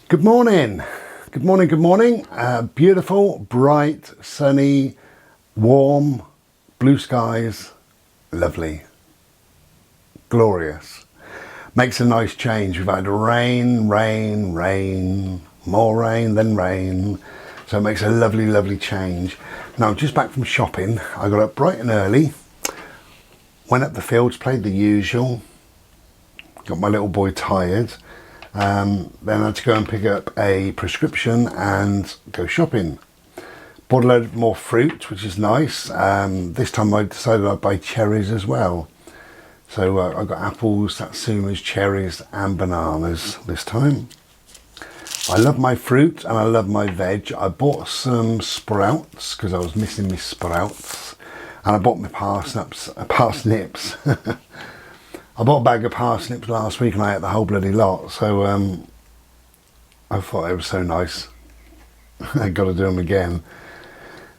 Good morning. Good morning, good morning. Beautiful, bright, sunny, warm, blue skies. Lovely. Glorious. Makes a nice change. We've had rain, more rain than rain. So it makes a lovely, lovely change. Now, just back from shopping, I got up bright and early, went up the fields, played the usual, got my little boy tired. Then I had to go and pick up a prescription and go shopping. Bought a load more fruit, which is nice. This time I decided I'd buy cherries as well. So I got apples, satsumas, cherries and bananas this time. I love my fruit and I love my veg. I bought some sprouts because I was missing my sprouts. And I bought my parsnips. I bought a bag of parsnips last week and I ate the whole bloody lot. So I thought it was so nice. I got to do them again.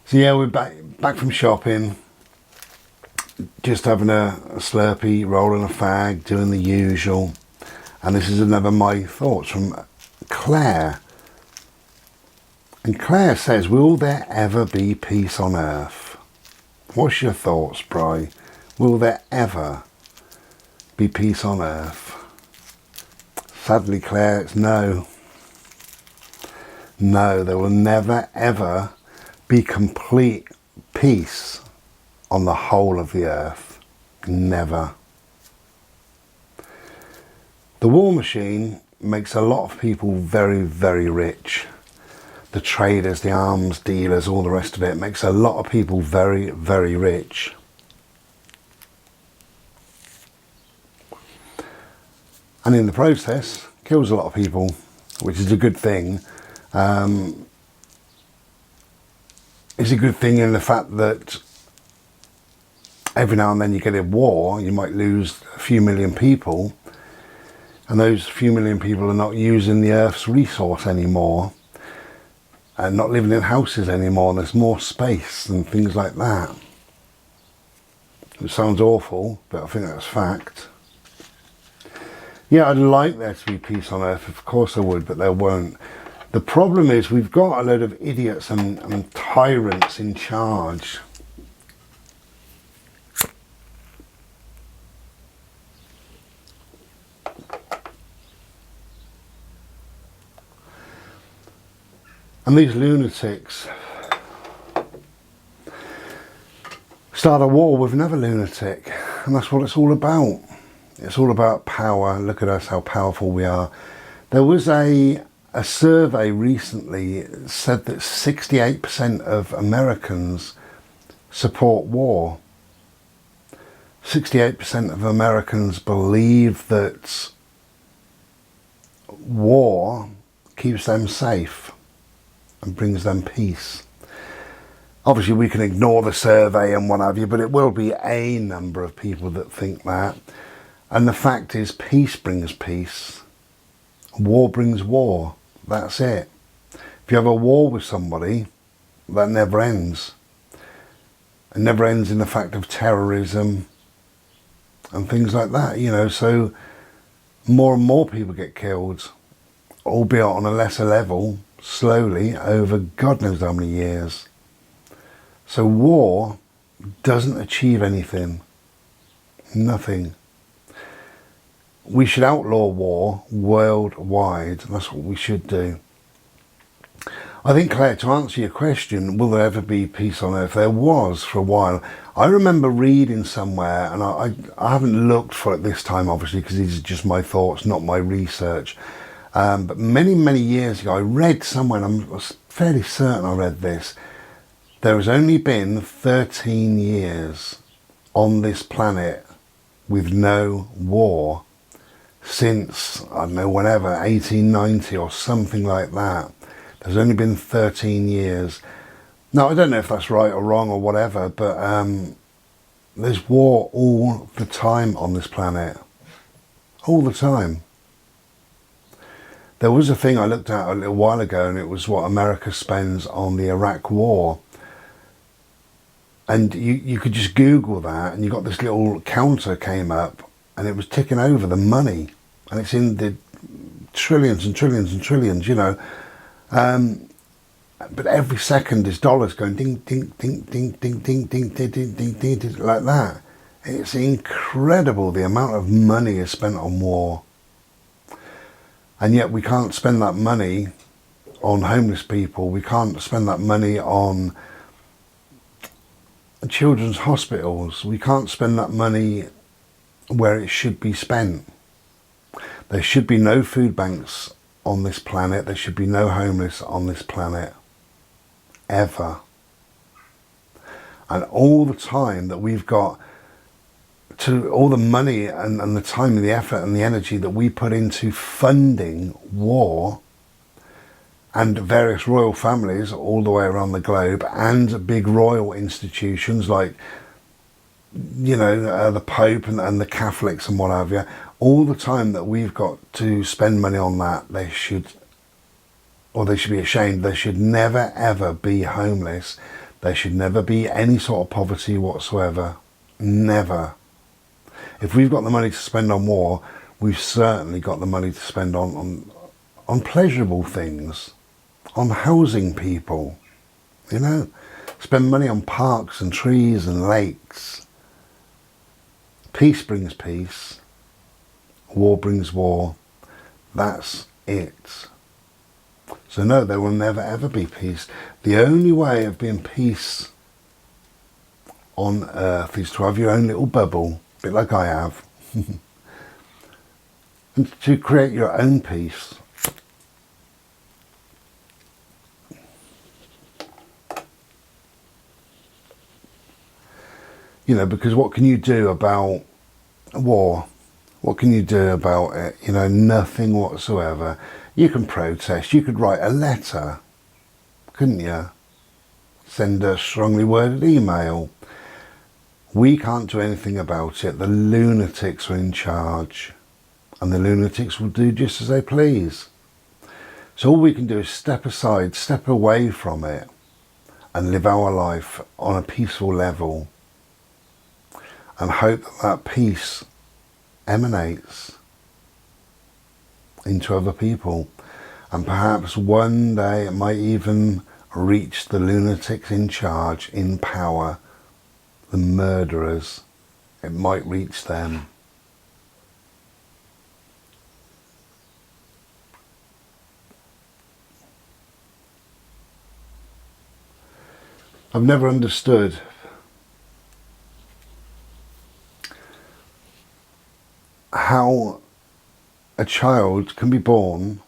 So yeah, we're back from shopping. Just having a Slurpee, rolling a fag, doing the usual. And this is another My Thoughts from Claire. And Claire says, will there ever be peace on earth? What's your thoughts, Bri? Will there ever be peace on earth? Sadly, Claire, it's no. No, there will never ever be complete peace on the whole of the earth. Never. The war machine makes a lot of people very, very rich. The traders, the arms dealers, all the rest of it makes a lot of people very, very rich. And in the process, kills a lot of people, which is a good thing. It's a good thing in the fact that every now and then you get a war, you might lose a few million people, and those few million people are not using the Earth's resource anymore, and not living in houses anymore, and there's more space and things like that. It sounds awful, but I think that's fact. Yeah, I'd like there to be peace on earth, of course I would, but there won't. The problem is we've got a load of idiots and tyrants in charge. And these lunatics start a war with another lunatic, and that's what it's all about. It's all about power. Look at us, how powerful we are. There was a survey recently that said that 68% of Americans support war. 68% of Americans believe that war keeps them safe and brings them peace. Obviously we can ignore the survey and what have you, but it will be a number of people that think that. And the fact is, peace brings peace. War brings war. That's it. If you have a war with somebody, that never ends. It never ends in the fact of terrorism and things like that, you know. So more and more people get killed, albeit on a lesser level, slowly, over God knows how many years. So war doesn't achieve anything. Nothing. We should outlaw war worldwide. That's what we should do. I think, Claire, to answer your question, will there ever be peace on earth? There was for a while. I remember reading somewhere, and I haven't looked for it this time, obviously, because these are just my thoughts, not my research. But many, many years ago, I read somewhere, and I was fairly certain I read this. There has only been 13 years on this planet with no war since, I don't know, whenever, 1890 or something like that. There's only been 13 years. Now, I don't know if that's right or wrong or whatever, but there's war all the time on this planet. All the time. There was a thing I looked at a little while ago, and it was what America spends on the Iraq war. And you could just Google that, and you got this little counter came up, and it was ticking over the money, and it's in the trillions and trillions and trillions, you know. But every second is dollars going ding, ding, ding, ding, ding, ding, ding, ding, ding, ding, ding, ding, like that. It's incredible the amount of money is spent on war. And yet we can't spend that money on homeless people. We can't spend that money on children's hospitals. We can't spend that money where it should be spent. There should be no food banks on this planet. There should be no homeless on this planet. Ever. And all the time that we've got to, all the money and the time and the effort and the energy that we put into funding war and various royal families all the way around the globe and big royal institutions like, you know, the Pope and the Catholics and what have you, all the time that we've got to spend money on that, they should be ashamed. There should never ever be homeless. There should never be any sort of poverty whatsoever. Never. If we've got the money to spend on war, we've certainly got the money to spend on pleasurable things, on housing people, you know. Spend money on parks and trees and lakes. Peace brings peace. War brings war. That's it. So no, there will never ever be peace. The only way of being peace on earth is to have your own little bubble, a bit like I have, and to create your own peace. You know, because what can you do about war? What can you do about it? You know, nothing whatsoever. You can protest. You could write a letter, couldn't you? Send a strongly worded email. We can't do anything about it. The lunatics are in charge, and the lunatics will do just as they please. So all we can do is step aside, step away from it, and live our life on a peaceful level, and hope that that peace emanates into other people, and perhaps one day it might even reach the lunatics in charge, in power, the murderers. It might reach them. I've never understood how a child can be born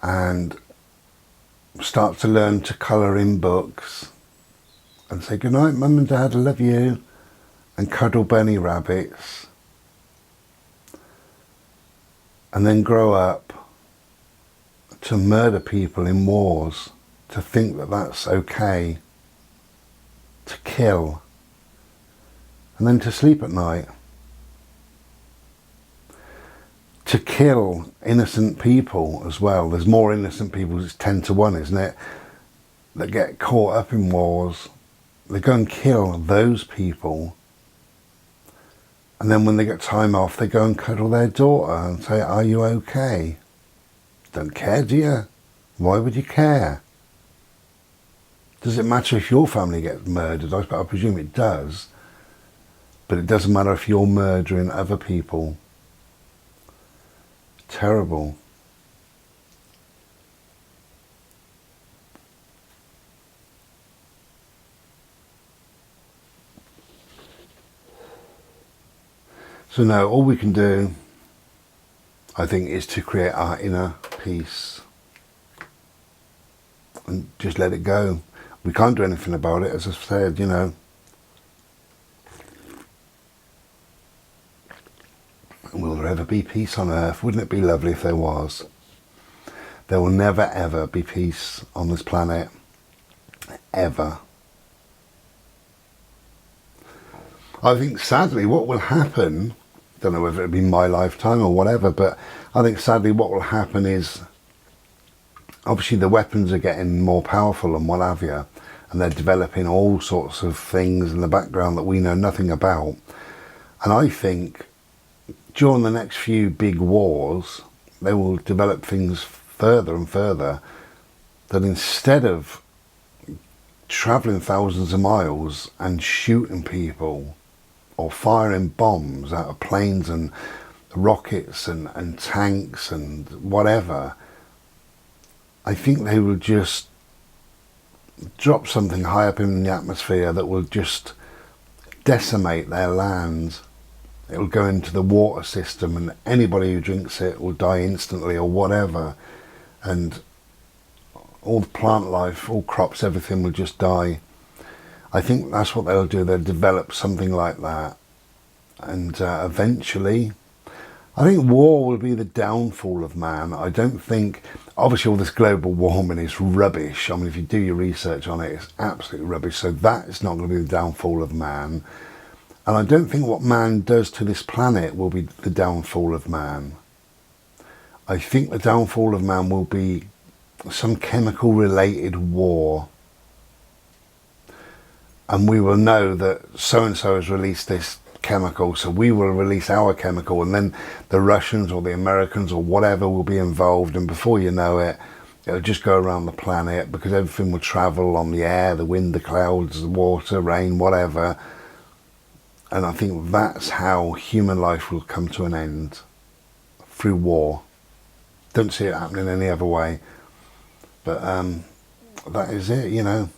and start to learn to colour in books and say good night mum and dad, I love you, and cuddle bunny rabbits, and then grow up to murder people in wars, to think that that's okay, to kill, and then to sleep at night. To kill innocent people as well. There's more innocent people, it's 10 to 1, isn't it, that get caught up in wars. They go and kill those people, and then when they get time off, they go and cuddle their daughter and say, are you okay? Don't care, do you? Why would you care? Does it matter if your family gets murdered? I presume it does, but it doesn't matter if you're murdering other people. Terrible. So now all we can do, I think, is to create our inner peace and just let it go. We can't do anything about it, as I said, you know. Will there ever be peace on earth? Wouldn't it be lovely if there was? There will never ever be peace on this planet. Ever. I think sadly what will happen, don't know whether it'll be my lifetime or whatever, but I think sadly what will happen is, obviously the weapons are getting more powerful and what have you, and they're developing all sorts of things in the background that we know nothing about. And I think during the next few big wars, they will develop things further and further, that instead of travelling thousands of miles and shooting people or firing bombs out of planes and rockets and tanks and whatever, I think they will just drop something high up in the atmosphere that will just decimate their land. It will go into the water system, and anybody who drinks it will die instantly or whatever, and all the plant life, all crops, everything will just die. I think that's what they'll do. They'll develop something like that, and eventually I think war will be the downfall of man. I don't think, obviously all this global warming is rubbish. I mean, if you do your research on it, it's absolutely rubbish. So that is not going to be the downfall of man. And I don't think what man does to this planet will be the downfall of man. I think the downfall of man will be some chemical related war. And we will know that so-and-so has released this chemical, so we will release our chemical, and then the Russians or the Americans or whatever will be involved, and before you know it, it'll just go around the planet, because everything will travel on the air, the wind, the clouds, the water, rain, whatever. And I think that's how human life will come to an end, through war. Don't see it happening any other way. But that is it, you know.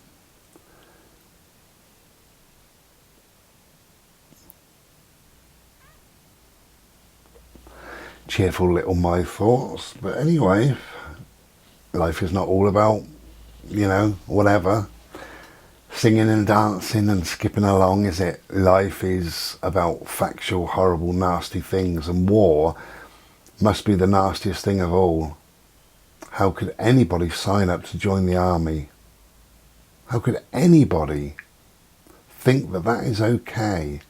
Cheerful little my thoughts. But anyway, life is not all about, you know, whatever, singing and dancing and skipping along, is it? Life is about factual, horrible, nasty things, and war must be the nastiest thing of all. How could anybody sign up to join the army? How could anybody think that that is okay?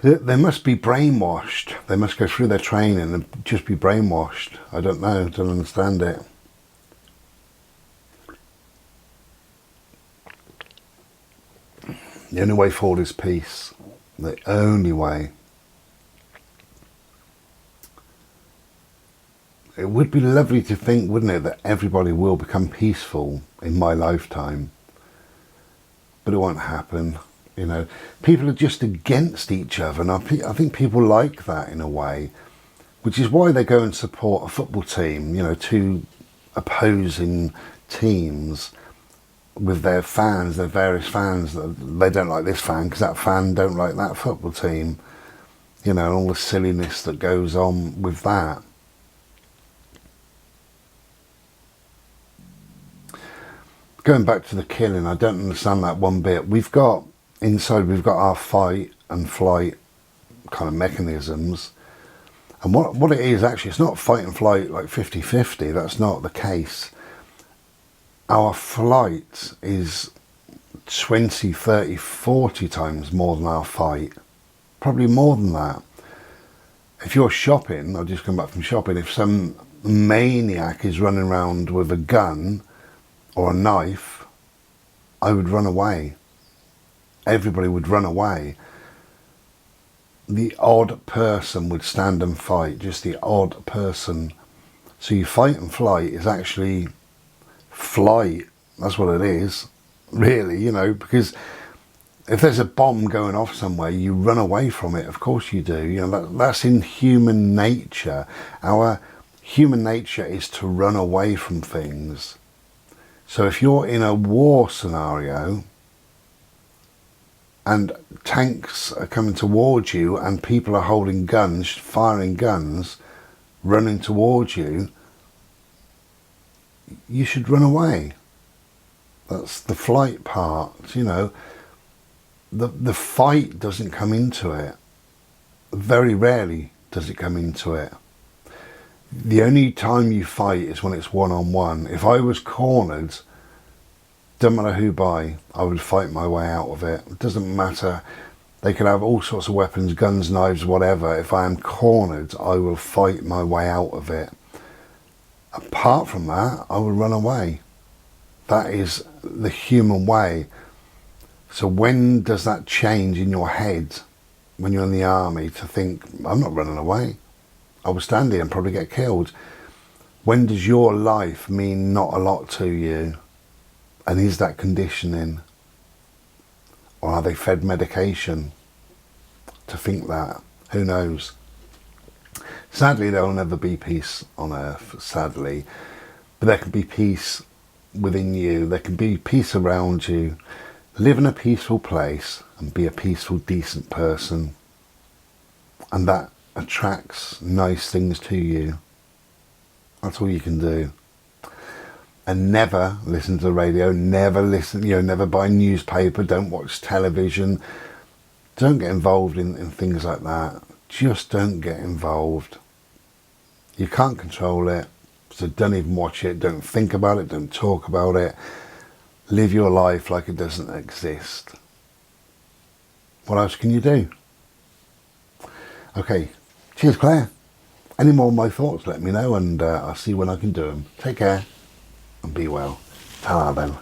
They must be brainwashed. They must go through their training and just be brainwashed. I don't know, don't understand it. The only way forward is peace. The only way. It would be lovely to think, wouldn't it, that everybody will become peaceful in my lifetime. But it won't happen. You know, people are just against each other, and I think people like that in a way, which is why they go and support a football team, you know, two opposing teams with their fans, their various fans. They don't like this fan because that fan don't like that football team, you know, and all the silliness that goes on with that. Going back to the killing, I don't understand that one bit. We've got our fight and flight kind of mechanisms, and what it is actually, it's not fight and flight like 50-50. That's not the case. Our flight is 20, 30, 40 times more than our fight, probably more than that. If you're shopping, I've just come back from shopping, if some maniac is running around with a gun or a knife, I would run away. Everybody would run away. The odd person would stand and fight, just the odd person. So your fight and flight is actually flight. That's what it is, really, you know, because if there's a bomb going off somewhere, you run away from it. Of course you do. You know, that's in human nature. Our human nature is to run away from things. So if you're in a war scenario and tanks are coming towards you and people are holding guns, firing guns, running towards you, you should run away. That's the flight part, you know. The fight doesn't come into it. Very rarely does it come into it. The only time you fight is when it's one-on-one. If I was cornered, don't matter who by, I would fight my way out of it. It doesn't matter. They could have all sorts of weapons, guns, knives, whatever. If I am cornered, I will fight my way out of it. Apart from that, I will run away. That is the human way. So when does that change in your head? when you're in the army to think, I'm not running away. I will stand here and probably get killed. When does your life mean not a lot to you? And is that conditioning? Or are they fed medication to think that? Who knows? Sadly, there will never be peace on earth, sadly. But there can be peace within you. There can be peace around you. Live in a peaceful place and be a peaceful, decent person. And that attracts nice things to you. That's all you can do. And never listen to the radio, never listen, never buy a newspaper, don't watch television. Don't get involved in things like that. Just don't get involved. You can't control it, so don't even watch it, don't think about it, don't talk about it. Live your life like it doesn't exist. What else can you do? Okay, cheers Claire. Any more of my thoughts, let me know, and I'll see when I can do them. Take care and be well. Ta-ra then.